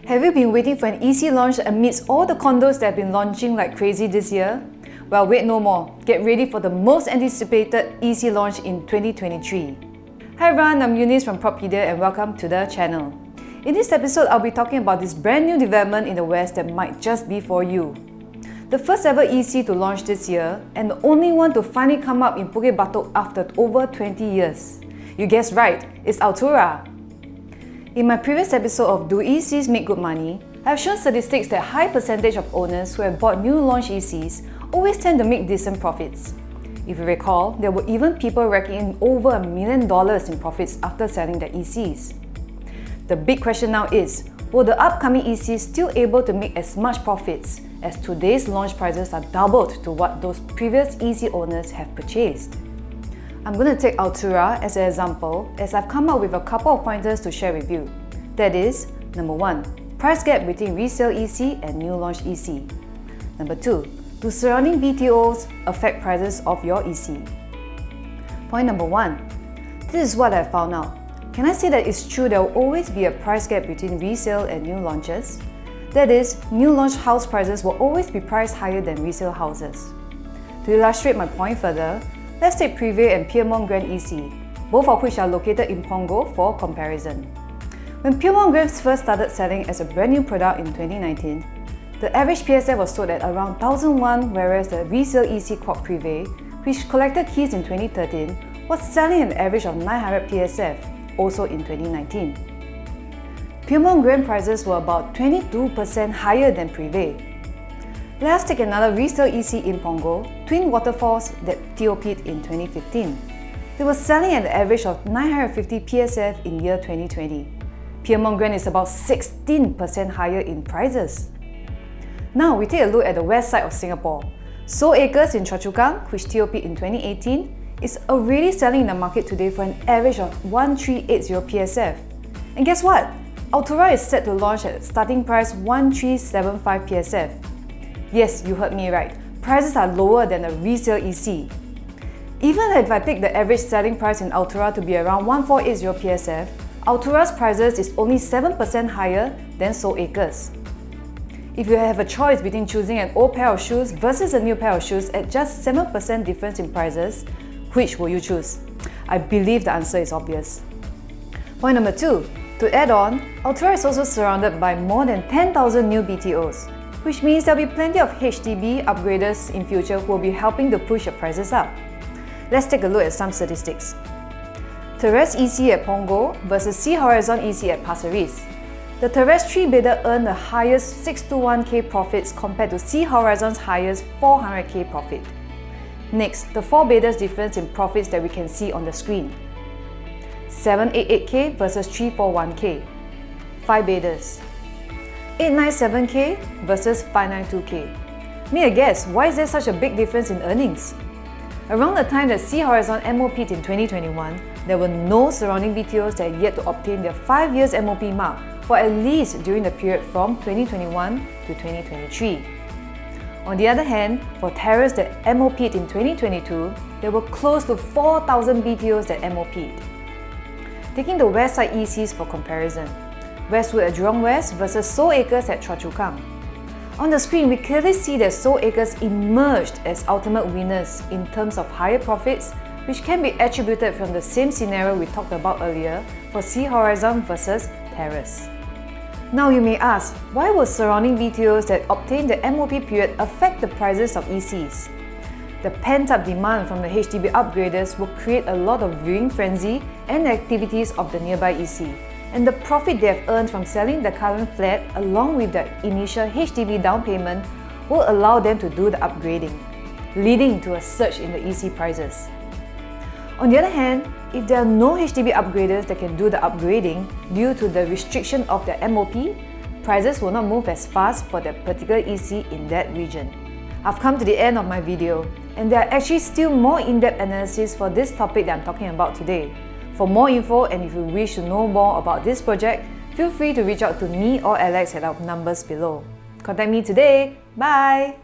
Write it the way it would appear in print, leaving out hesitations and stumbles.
Have you been waiting for an EC launch amidst all the condos that have been launching like crazy this year? Well, wait no more. Get ready for the most anticipated EC launch in 2023. Hi everyone, I'm Eunice from Propedia and welcome to the channel. In this episode, I'll be talking about this brand new development in the West that might just be for you. The first ever EC to launch this year and the only one to finally come up in Bukit Batok after over 20 years. You guessed right, it's Altura. In my previous episode of Do ECs Make Good Money, I've shown statistics that high percentage of owners who have bought new launch ECs always tend to make decent profits. If you recall, there were even people racking in over $1 million in profits after selling their ECs. The big question now is, will the upcoming ECs still able to make as much profits as today's launch prices are doubled to what those previous EC owners have purchased? I'm going to take Altura as an example as I've come up with a couple of pointers to share with you. That is, number 1, price gap between resale EC and new launch EC. Number 2, do surrounding BTOs affect prices of your EC? Point number 1, this is what I found out. Can I say that it's true there will always be a price gap between resale and new launches? That is, new launch house prices will always be priced higher than resale houses. To illustrate my point further, let's take Privé and Piermont Grand EC, both of which are located in Punggol for comparison. When Piermont Grand first started selling as a brand new product in 2019, the average PSF was sold at around 1,001, whereas the resale EC called Privé, which collected keys in 2013, was selling an average of 900 PSF, also in 2019. Piermont Grand prices were about 22% higher than Privé. Let us take another resale EC in Punggol, Twin Waterfalls, that TOP'd in 2015. They were selling at an average of 950 PSF in year 2020. Piermont Grand is about 16% higher in prices. Now we take a look at the west side of Singapore. Soul Acres in Choa Chu Kang, which TOP'd in 2018, is already selling in the market today for an average of 1380 PSF. And guess what? Altura is set to launch at starting price 1375 PSF. Yes, you heard me right. Prices are lower than a resale EC. Even if I take the average selling price in Altura to be around 1480 PSF, Altura's prices is only 7% higher than Soul Acres. If you have a choice between choosing an old pair of shoes versus a new pair of shoes at just 7% difference in prices, which will you choose? I believe the answer is obvious. Point number 2. To add on, Altura is also surrounded by more than 10,000 new BTOs, which means there will be plenty of HDB upgraders in future who will be helping to push the prices up. Let's take a look at some statistics. Terrace EC at Punggol versus Sea Horizon EC at Pasir Ris. The Terrace 3-bedder earned the highest 621k profits compared to Sea Horizon's highest 400k profit. Next, the 4-bedders difference in profits that we can see on the screen. 788k versus 341k. 5-bedders. 897k versus 592k. May I guess, why is there such a big difference in earnings? Around the time that Sea Horizon MOP'd in 2021, there were no surrounding BTOs that had yet to obtain their 5 years MOP mark for at least during the period from 2021 to 2023. On the other hand, for Terrace that MOP'd in 2022, there were close to 4,000 BTOs that MOP'd. Taking the west side ECs for comparison, Westwood at Jurong West versus Soul Acres at Choa Chu Kang. On the screen, we clearly see that Soul Acres emerged as ultimate winners in terms of higher profits, which can be attributed from the same scenario we talked about earlier for Sea Horizon versus Terrace. Now you may ask, why will surrounding BTOs that obtain the MOP period affect the prices of ECs? The pent-up demand from the HDB upgraders will create a lot of viewing frenzy and activities of the nearby EC, and the profit they have earned from selling the current flat along with the initial HDB down payment will allow them to do the upgrading, leading to a surge in the EC prices. On the other hand, if there are no HDB upgraders that can do the upgrading due to the restriction of the MOP, prices will not move as fast for that particular EC in that region. I've come to the end of my video, and there are actually still more in-depth analysis for this topic that I'm talking about today. For more info and if you wish to know more about this project, feel free to reach out to me or Alex at our numbers below. Contact me today. Bye!